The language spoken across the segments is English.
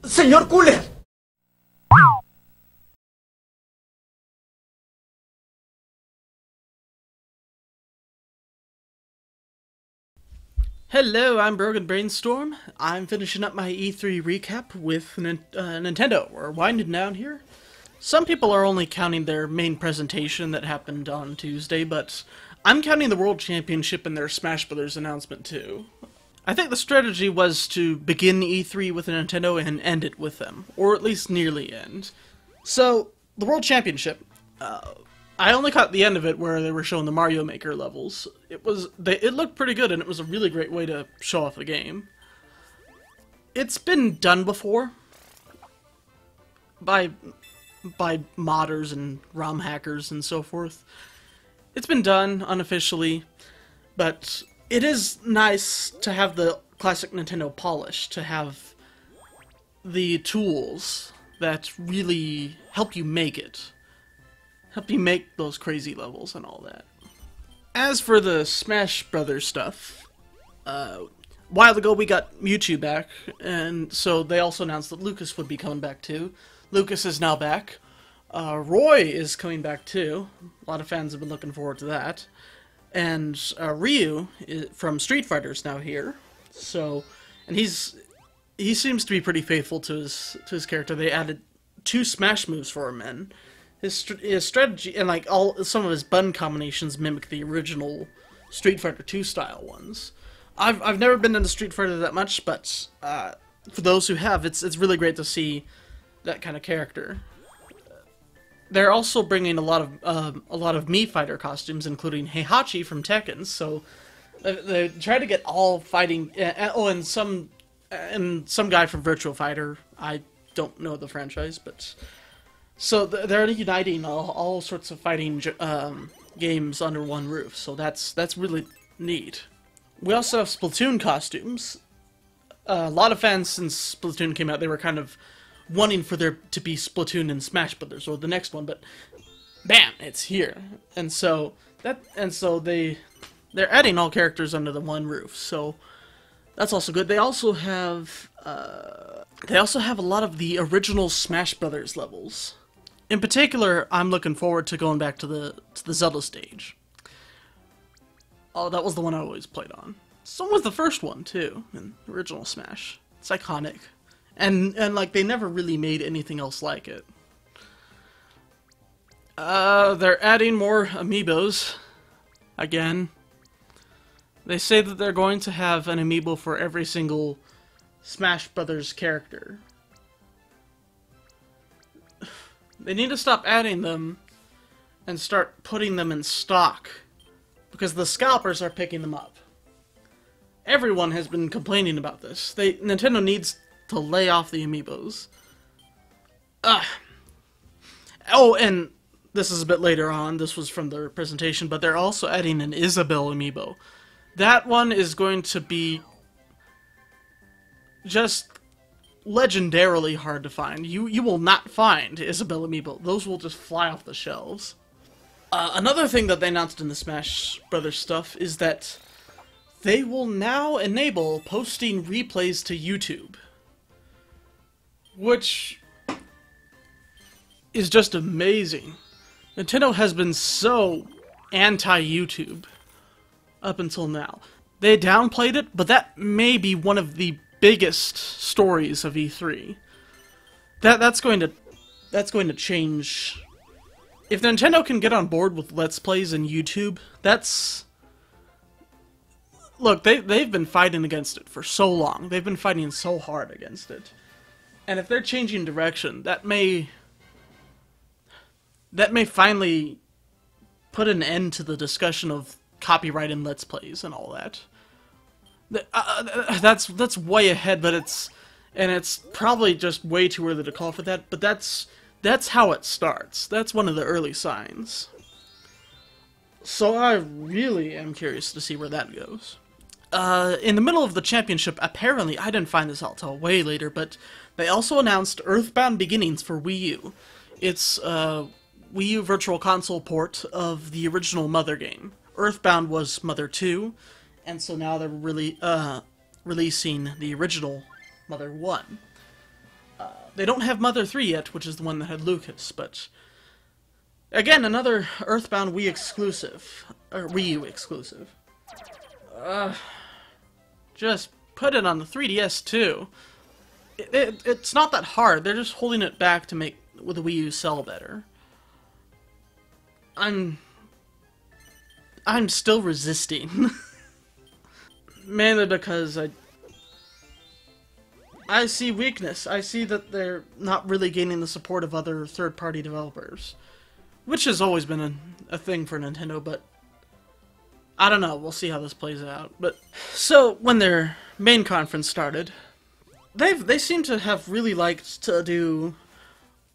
Señor Cooler! Hello, I'm Brogan Brainstorm. I'm finishing up my E3 recap with Nintendo. We're winding down here. Some people are only counting their main presentation that happened on Tuesday, but I'm counting the World Championship and their Smash Brothers announcement too. I think the strategy was to begin E3 with Nintendo and end it with them, or at least nearly end. So, the World Championship, I only caught the end of it where they were showing the Mario Maker levels. It looked pretty good, and it was a really great way to show off the game. It's been done before by modders and ROM hackers and so forth. It's been done unofficially, but it is nice to have the classic Nintendo polish, to have the tools that really help you make it. Help you make those crazy levels and all that. As for the Smash Brothers stuff, a while ago we got Mewtwo back, and so they also announced that Lucas would be coming back too. Lucas is now back. Roy is coming back too. A lot of fans have been looking forward to that. And Ryu from Street Fighter is now here. So, and he seems to be pretty faithful to his character. They added 2 smash moves for him, and his strategy and like some of his button combinations mimic the original Street Fighter 2 style ones. I've never been into Street Fighter that much, but for those who have, it's really great to see that kind of character. They're also bringing a lot of Mii fighter costumes, including Heihachi from Tekken. So they try to get all fighting. And some guy from Virtua Fighter. I don't know the franchise, but so they're uniting all sorts of fighting games under one roof. So that's really neat. We also have Splatoon costumes. A lot of fans, since Splatoon came out, they were kind of wanting for there to be Splatoon and Smash Brothers or the next one, but bam, it's here. And so they're adding all characters under the one roof. So that's also good. They also have a lot of the original Smash Brothers levels. In particular, I'm looking forward to going back to the Zelda stage. Oh, that was the one I always played on. So was the first one too, in original Smash. It's iconic. And like, they never really made anything else like it. They're adding more amiibos. Again. They say that they're going to have an amiibo for every single Smash Brothers character. They need to stop adding them and start putting them in stock, because the scalpers are picking them up. Everyone has been complaining about this. Nintendo needs to lay off the amiibos. Oh, and this is a bit later on. This was from their presentation, but they're also adding an Isabelle amiibo. That one is going to be just legendarily hard to find. You will not find Isabelle amiibo. Those will just fly off the shelves. Another thing that they announced in the Smash Brothers stuff is that they will now enable posting replays to YouTube, which is just amazing. Nintendo has been so anti-YouTube up until now. They downplayed it, but that may be one of the biggest stories of E3. That's going to change. If Nintendo can get on board with Let's Plays and YouTube, that's... Look, they've been fighting against it for so long. They've been fighting so hard against it. And if they're changing direction, that may finally put an end to the discussion of copyright and Let's Plays and all that. That's way ahead, but it's probably just way too early to call for that. But that's how it starts. That's one of the early signs. So I really am curious to see where that goes. In the middle of the championship, apparently, I didn't find this out till way later, but they also announced Earthbound Beginnings for Wii U. It's a Wii U Virtual Console port of the original Mother game. Earthbound was Mother 2, and so now they're really releasing the original Mother 1. They don't have Mother 3 yet, which is the one that had Lucas, but... Again, another Earthbound Wii exclusive. Or Wii U exclusive. Just put it on the 3DS, too. It's not that hard. They're just holding it back to make the Wii U sell better. I'm still resisting. Mainly because I see weakness. I see that they're not really gaining the support of other third-party developers. Which has always been a thing for Nintendo, but I don't know. We'll see how this plays out. But so when their main conference started, they seem to have really liked to do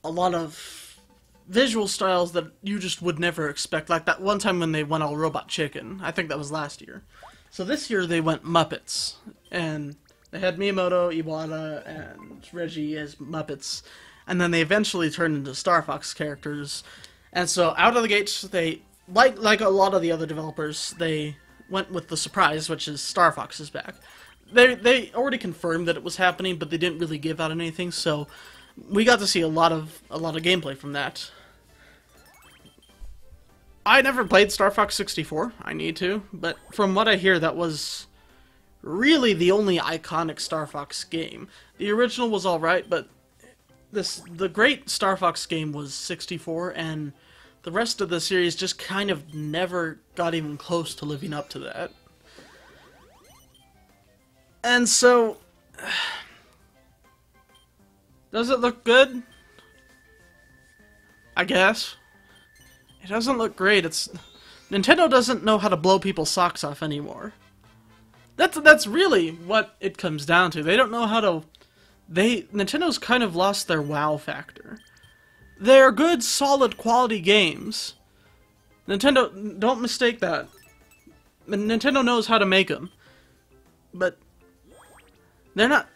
a lot of visual styles that you just would never expect. Like that one time when they went all Robot Chicken. I think that was last year. So this year they went Muppets, and they had Miyamoto, Iwata, and Reggie as Muppets, and then they eventually turned into Star Fox characters. And so out of the gates, they, like a lot of the other developers, they went with the surprise, which is Star Fox is back. They already confirmed that it was happening, but they didn't really give out anything, so we got to see a lot of gameplay from that. I never played Star Fox 64. I need to, but from what I hear, that was really the only iconic Star Fox game. The original was alright, but the great Star Fox game was 64, and the rest of the series just kind of never got even close to living up to that. And so, does it look good? I guess. It doesn't look great. Nintendo doesn't know how to blow people's socks off anymore. That's really what it comes down to. They don't know how to... Nintendo's kind of lost their wow factor. They're good, solid, quality games. Nintendo, don't mistake that. Nintendo knows how to make them. But they're not...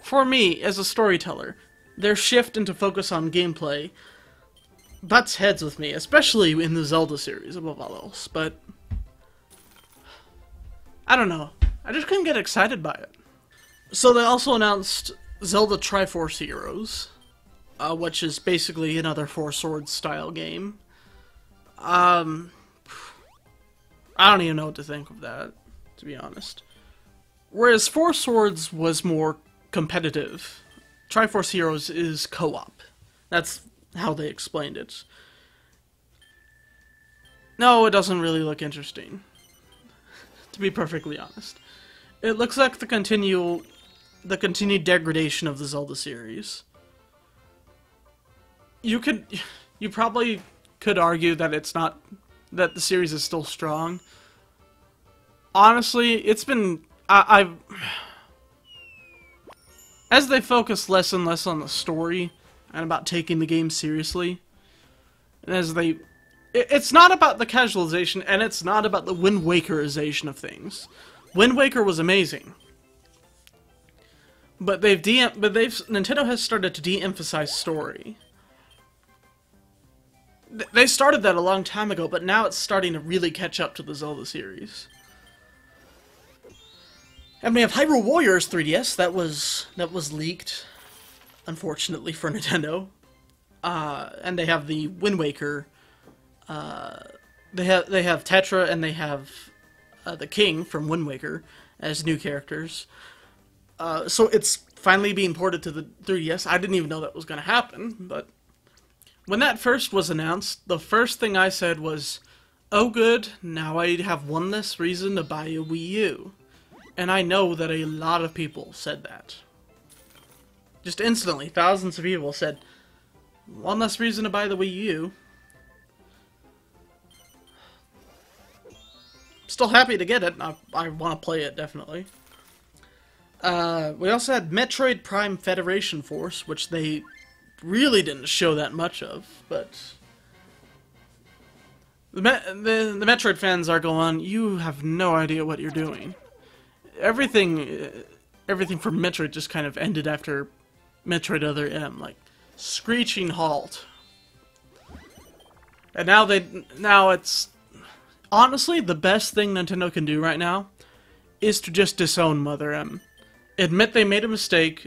For me, as a storyteller, their shift into focus on gameplay butts heads with me, especially in the Zelda series, above all else. But I don't know. I just couldn't get excited by it. So they also announced Zelda Triforce Heroes, which is basically another Four Swords style game. I don't even know what to think of that, to be honest. Whereas Four Swords was more competitive, Triforce Heroes is co-op. That's how they explained it. No, it doesn't really look interesting, to be perfectly honest. It looks like the continued degradation of the Zelda series. You probably could argue that that the series is still strong. Honestly, it's been as they focus less and less on the story and about taking the game seriously, and it's not about the casualization, and it's not about the Wind Wakerization of things. Wind Waker was amazing, but Nintendo has started to de-emphasize story. They started that a long time ago, but now it's starting to really catch up to the Zelda series. And we have Hyrule Warriors 3DS that was leaked, unfortunately for Nintendo. And they have the Wind Waker. They have Tetra, and they have the King from Wind Waker as new characters. So it's finally being ported to the 3DS. I didn't even know that was going to happen, but when that first was announced, the first thing I said was, oh good, now I have one less reason to buy a Wii U. And I know that a lot of people said that. Just instantly, thousands of people said, one less reason to buy the Wii U. Still happy to get it. I want to play it, definitely. We also had Metroid Prime Federation Force, which they really didn't show that much of, but the Metroid fans are going, you have no idea what you're doing. Everything from Metroid just kind of ended after Metroid Other M, like screeching halt. And now it's honestly the best thing Nintendo can do right now is to just disown Mother M. admit they made a mistake,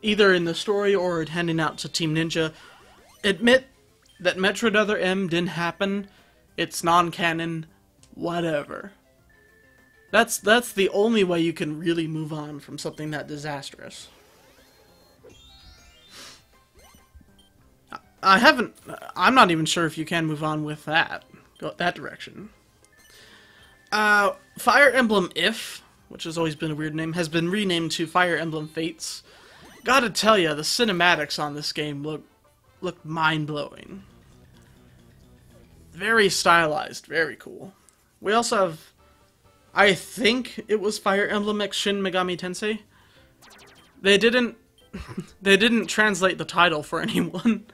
either in the story or in handing out to Team Ninja, admit that Metroid Other M didn't happen, it's non-canon, whatever. That's the only way you can really move on from something that disastrous. I'm not even sure if you can move on with that, go that direction. Fire Emblem If, which has always been a weird name, has been renamed to Fire Emblem Fates. Gotta tell ya, the cinematics on this game look mind-blowing. Very stylized, very cool. We also have, I think it was Fire Emblem X Shin Megami Tensei. They didn't translate the title for anyone.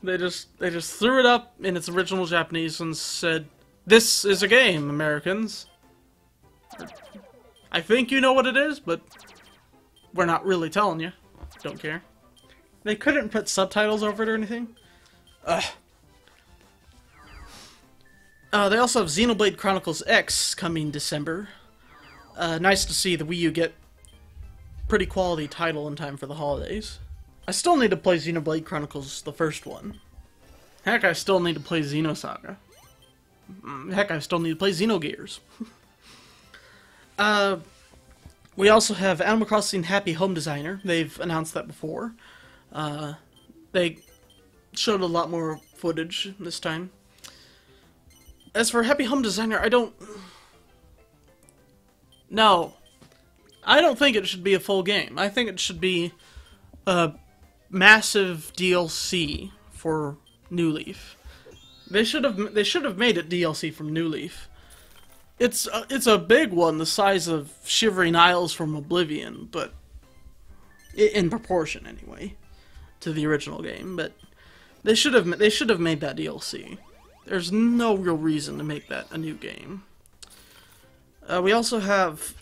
They just threw it up in its original Japanese and said, "This is a game, Americans. I think you know what it is, but we're not really telling you. Don't care." They couldn't put subtitles over it or anything. Ugh. They also have Xenoblade Chronicles X coming December. Nice to see the Wii U get pretty quality title in time for the holidays. I still need to play Xenoblade Chronicles, the first one. Heck, I still need to play Xenosaga. Heck, I still need to play Xenogears. We also have Animal Crossing Happy Home Designer. They've announced that before. They showed a lot more footage this time. As for Happy Home Designer, No. I don't think it should be a full game. I think it should be a massive DLC for New Leaf. They should have made it DLC from New Leaf. It's a big one, the size of Shivering Isles from Oblivion, but in proportion anyway to the original game. But they should have made that DLC. There's no real reason to make that a new game. We also have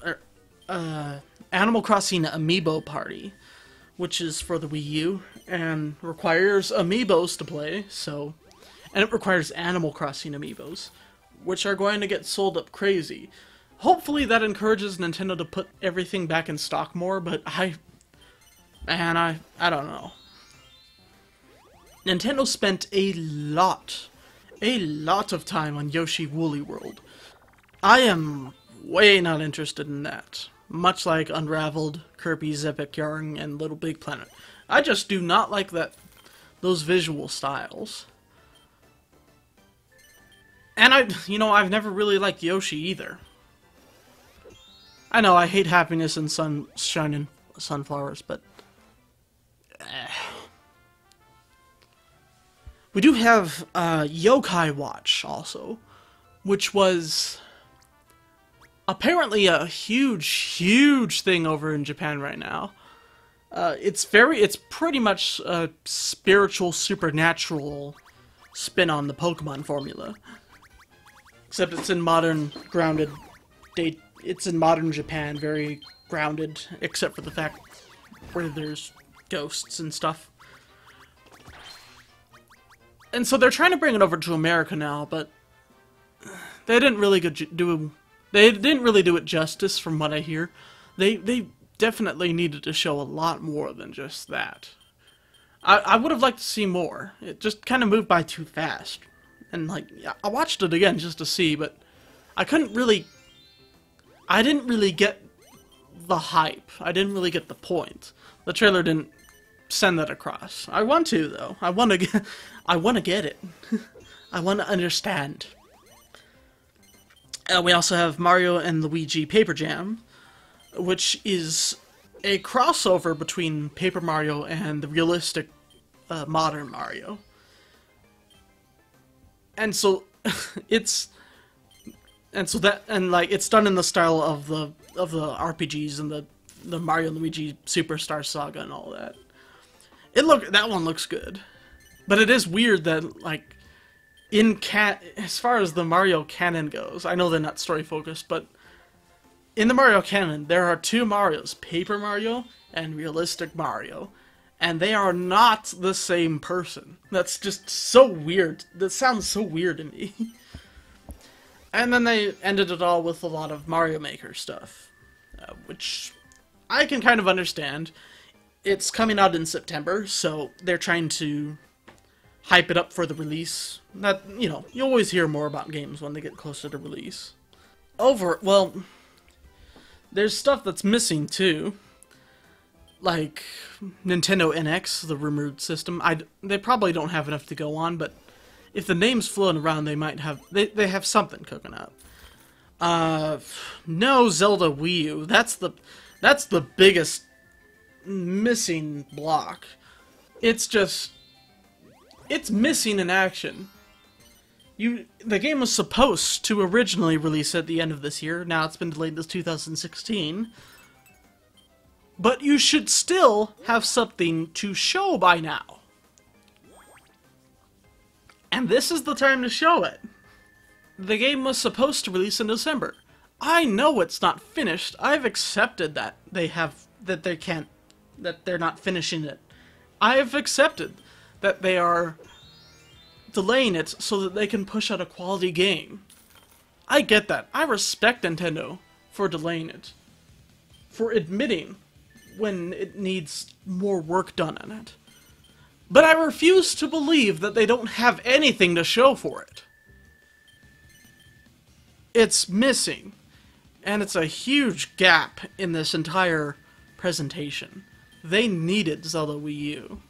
Animal Crossing Amiibo Party, which is for the Wii U and requires amiibos to play. And it requires Animal Crossing amiibos, which are going to get sold up crazy. Hopefully that encourages Nintendo to put everything back in stock more, but I don't know. Nintendo spent a lot of time on Yoshi Woolly World. I am way not interested in that. Much like Unraveled, Kirby's Epic Yarn, and Little Big Planet. I just do not like those visual styles. And I've never really liked Yoshi either. I know, I hate happiness and sunshine and sunflowers, but... We do have Yokai Watch, also, which was apparently a huge thing over in Japan right now. It's pretty much a spiritual, supernatural spin on the Pokemon formula. Except it's in modern, grounded... It's in modern Japan, very grounded, except for the fact where there's ghosts and stuff. And so they're trying to bring it over to America now, but they didn't really do it justice, from what I hear. They definitely needed to show a lot more than just that. I would have liked to see more. It just kind of moved by too fast. And, I watched it again just to see, but I didn't really get the hype. I didn't really get the point. The trailer didn't send that across. I want to, though. I want to get it. I want to understand. We also have Mario and Luigi Paper Jam, which is a crossover between Paper Mario and the realistic modern Mario. And so it's done in the style of the RPGs and the Mario and Luigi Superstar Saga and all that. That one looks good. But it is weird that, as far as the Mario canon goes, I know they're not story-focused, but in the Mario canon, there are two Marios, Paper Mario and Realistic Mario, and they are not the same person. That's just so weird. That sounds so weird to me. And then they ended it all with a lot of Mario Maker stuff. which I can kind of understand. It's coming out in September, so they're trying to hype it up for the release. That, you know, you always hear more about games when they get closer to release. Well, there's stuff that's missing too. Like Nintendo NX, the rumored system. They probably don't have enough to go on, but if the name's floating around, they might have. They have something cooking up. No Zelda Wii U. That's the biggest missing block. It's missing in action. The game was supposed to originally release at the end of this year. Now it's been delayed to 2016. But you should still have something to show by now. And this is the time to show it. The game was supposed to release in December. I know it's not finished. I've accepted that they're not finishing it. I have accepted that they are delaying it so that they can push out a quality game. I get that. I respect Nintendo for delaying it. For admitting when it needs more work done on it. But I refuse to believe that they don't have anything to show for it. It's missing. And it's a huge gap in this entire presentation. They needed Zelda Wii U.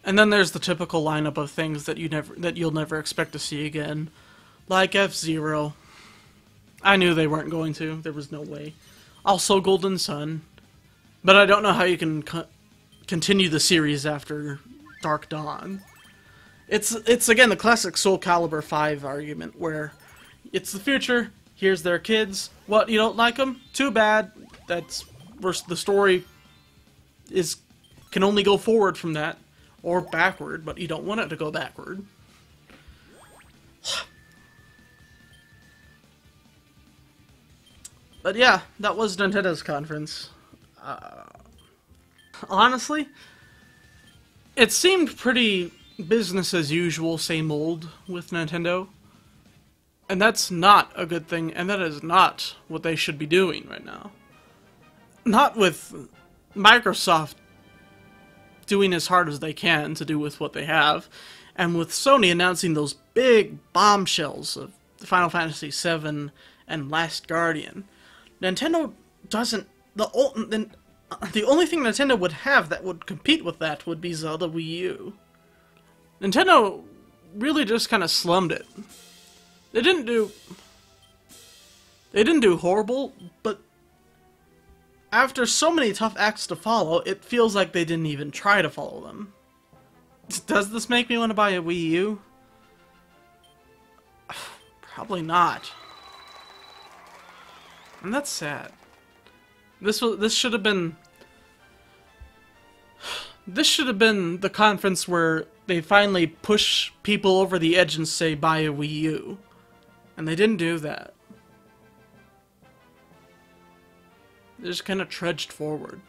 And then there's the typical lineup of things that you'll never expect to see again. Like F-Zero. I knew they weren't going to. There was no way. Also Golden Sun. But I don't know how you can continue the series after Dark Dawn. It's again the classic Soul Calibur 5 argument where it's the future, here's their kids. What, you don't like them? Too bad. That's where the story can only go forward from that. Or backward, but you don't want it to go backward. But yeah, that was Nintendo's conference. Honestly, it seemed pretty business as usual, same old with Nintendo. And that's not a good thing, and that is not what they should be doing right now. Not with Microsoft doing as hard as they can to do with what they have, and with Sony announcing those big bombshells of Final Fantasy VII and Last Guardian. Nintendo doesn't... The only thing Nintendo would have that would compete with that would be Zelda Wii U. Nintendo really just kind of slummed it. They didn't do horrible, but after so many tough acts to follow, it feels like they didn't even try to follow them. Does this make me want to buy a Wii U? Probably not. And that's sad. This should have been the conference where they finally push people over the edge and say buy a Wii U. And they didn't do that. They just kind of trudged forward.